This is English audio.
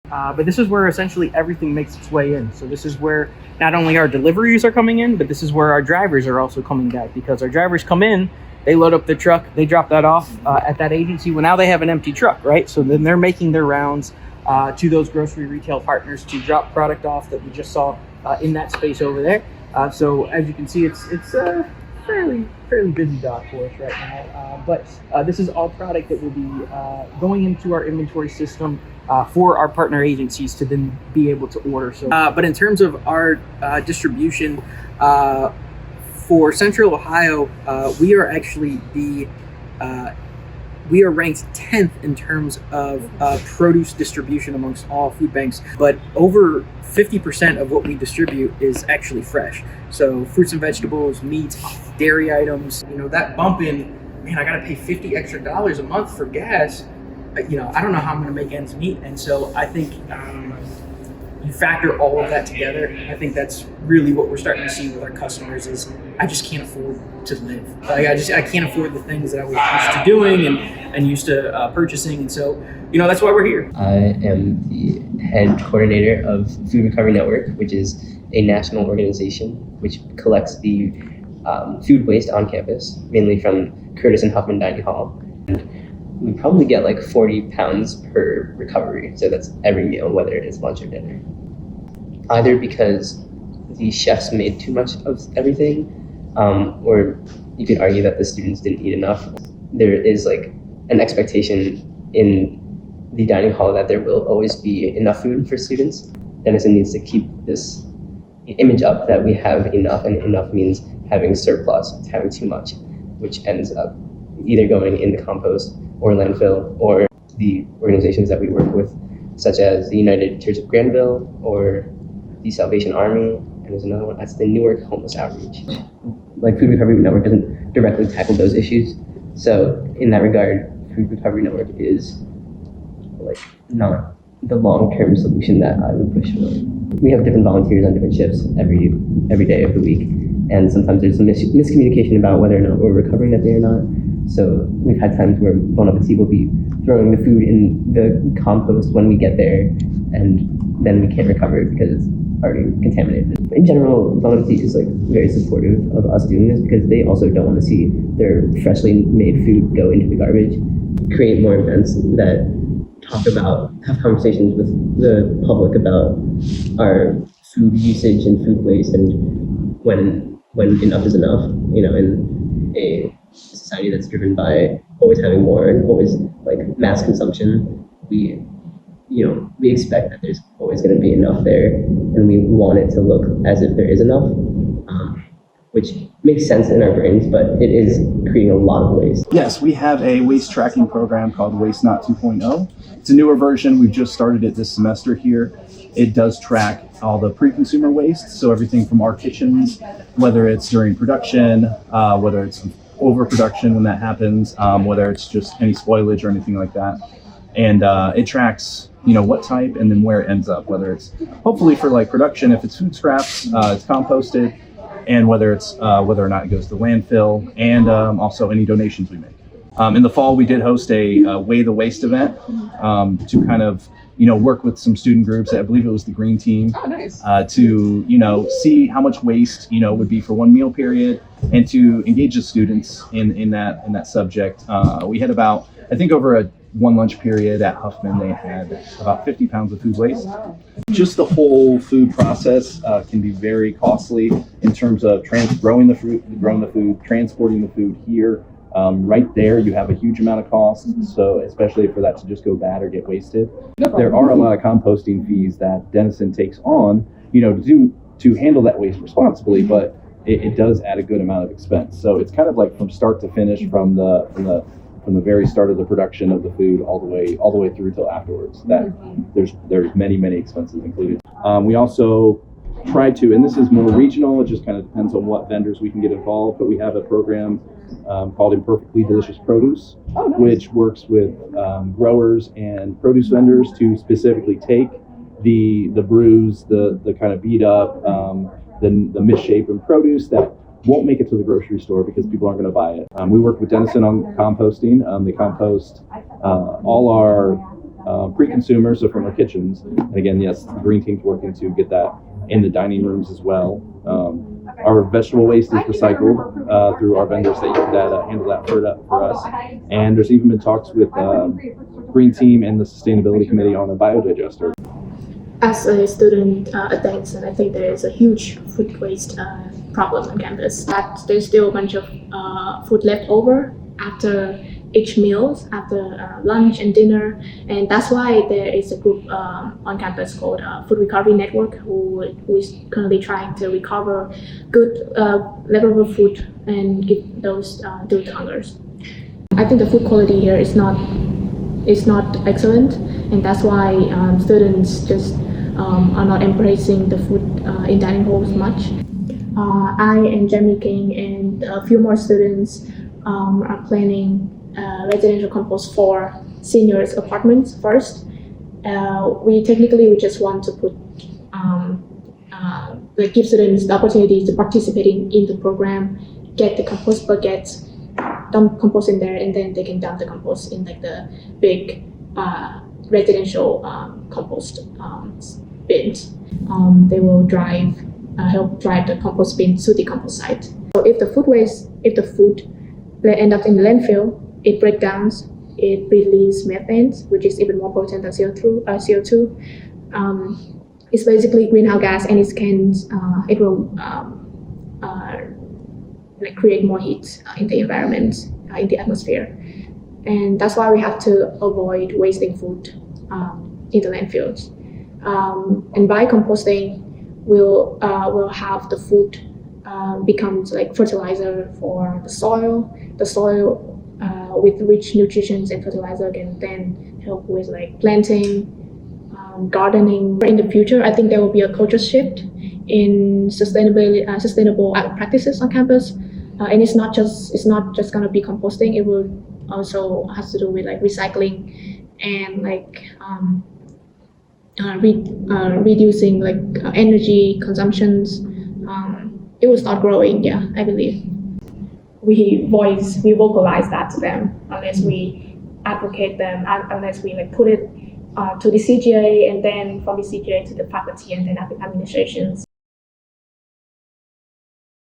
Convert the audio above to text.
But this is where essentially everything makes its way in. So this is where not only our deliveries are coming in, but this is where our drivers are also coming back, because our drivers come in, they load up the truck, they drop that off at that agency. Well, now they have an empty truck, right? So then they're making their rounds to those grocery retail partners to drop product off that we just saw in that space over there. So as you can see, it's a fairly busy dock for us right now. But this is all product that will be going into our inventory system for our partner agencies to then be able to order. So, but in terms of our distribution for Central Ohio, we are actually we are ranked 10th in terms of produce distribution amongst all food banks, but over 50% of what we distribute is actually fresh. So fruits and vegetables, meats, dairy items, that bump in, man, I gotta pay $50 extra a month for gas. I don't know how I'm gonna make ends meet. And so I think you factor all of that together. I think that's really what we're starting to see with our customers is I just can't afford to live. I can't afford the things that I was used to doing and used to purchasing. And so, that's why we're here. I am the head coordinator of Food Recovery Network, which is a national organization which collects the food waste on campus, mainly from Curtis and Huffman Dining Hall. And we probably get like 40 pounds per recovery. So that's every meal, whether it is lunch or dinner. Either because the chefs made too much of everything, or you could argue that the students didn't eat enough. There is like an expectation in the dining hall that there will always be enough food for students. Denison needs to keep this image up that we have enough, and enough means having surplus, having too much, which ends up either going in the compost or landfill, or the organizations that we work with, such as the United Church of Granville or the Salvation Army, and there's another one, that's the Newark Homeless Outreach. Like Food Recovery Network doesn't directly tackle those issues, so in that regard, Food Recovery Network is like not the long-term solution that I would push for. We have different volunteers on different shifts every day of the week, and sometimes there's some miscommunication about whether or not we're recovering that day or not. So we've had times where Bon Appetit will be throwing the food in the compost when we get there, and then we can't recover it because it's already contaminated. In general, Bon Appetit is like very supportive of us doing this because they also don't want to see their freshly made food go into the garbage. Create more events that have conversations with the public about our food usage and food waste, and when enough is enough. In a society that's driven by always having more and always like mass consumption, we expect that there's always going to be enough there, and we want it to look as if there is enough, which makes sense in our brains, but it is creating a lot of waste. Yes, we have a waste tracking program called Waste Not 2.0. It's a newer version. We've just started it this semester here. It does track all the pre-consumer waste, so everything from our kitchens, whether it's during production, whether it's overproduction when that happens, whether it's just any spoilage or anything like that. And it tracks, what type and then where it ends up, whether it's hopefully for like production, if it's food scraps, it's composted, and whether or not it goes to landfill, and also any donations we make. In the fall, we did host a Weigh the Waste event to kind of work with some student groups. I believe it was the Green Team. Oh, nice. To see how much waste would be for one meal period, and to engage the students in that subject. We had about, I think, over one lunch period at Huffman, they had about 50 pounds of food waste. Just the whole food process can be very costly in terms of growing the food, transporting the food here. Right there, you have a huge amount of cost. So especially for that to just go bad or get wasted, there are a lot of composting fees that Denison takes on, to handle that waste responsibly. But it does add a good amount of expense. So it's kind of like from start to finish, from the very start of the production of the food all the way through till afterwards. That there's many expenses included. We also try to, and this is more regional, it just kind of depends on what vendors we can get involved, but we have a program called Imperfectly Delicious Produce, which works with growers and produce vendors to specifically take the bruised, the kind of beat up, the misshapen produce that won't make it to the grocery store because people aren't going to buy it. We work with Denison on composting. They compost all pre-consumer, so from our kitchens. And again, yes, the green team's working to get that in the dining rooms as well. Our vegetable waste is recycled through our vendors that handle that for us. And there's even been talks with Green Team and the Sustainability Committee on a biodigester. As a student attends, and I think there is a huge food waste problem on campus. That there's still a bunch of food left over after each meal, after lunch and dinner, and that's why there is a group on campus called Food Recovery Network, who is currently trying to recover good leftover food and give those to the hungers. I think the food quality here is not excellent, and that's why students just are not embracing the food in dining halls much. I and Jeremy King and a few more students are planning residential compost for seniors apartments first. We just want to put give students the opportunity to participate in the program, get the compost buckets, dump compost in there, and then they can dump the compost in like the big residential compost bins. They will help drive the compost bin to the compost site. So if the food end up in the landfill, it breaks down, it releases methane, which is even more potent than CO2. It's basically greenhouse gas, and it will create more heat in the environment, in the atmosphere. And that's why we have to avoid wasting food in the landfills. And by composting, we'll have the food becomes like fertilizer for the soil. The soil with rich nutrition and fertilizer can then help with like planting, gardening. In the future, I think there will be a culture shift in sustainable practices on campus, and it's not just gonna be composting. It will also has to do with like recycling and like reducing like energy consumptions. It will start growing. Yeah, I believe. We vocalize that to them, unless we advocate them, unless we like put it to the CGA, and then from the CGA to the faculty, and then administrations.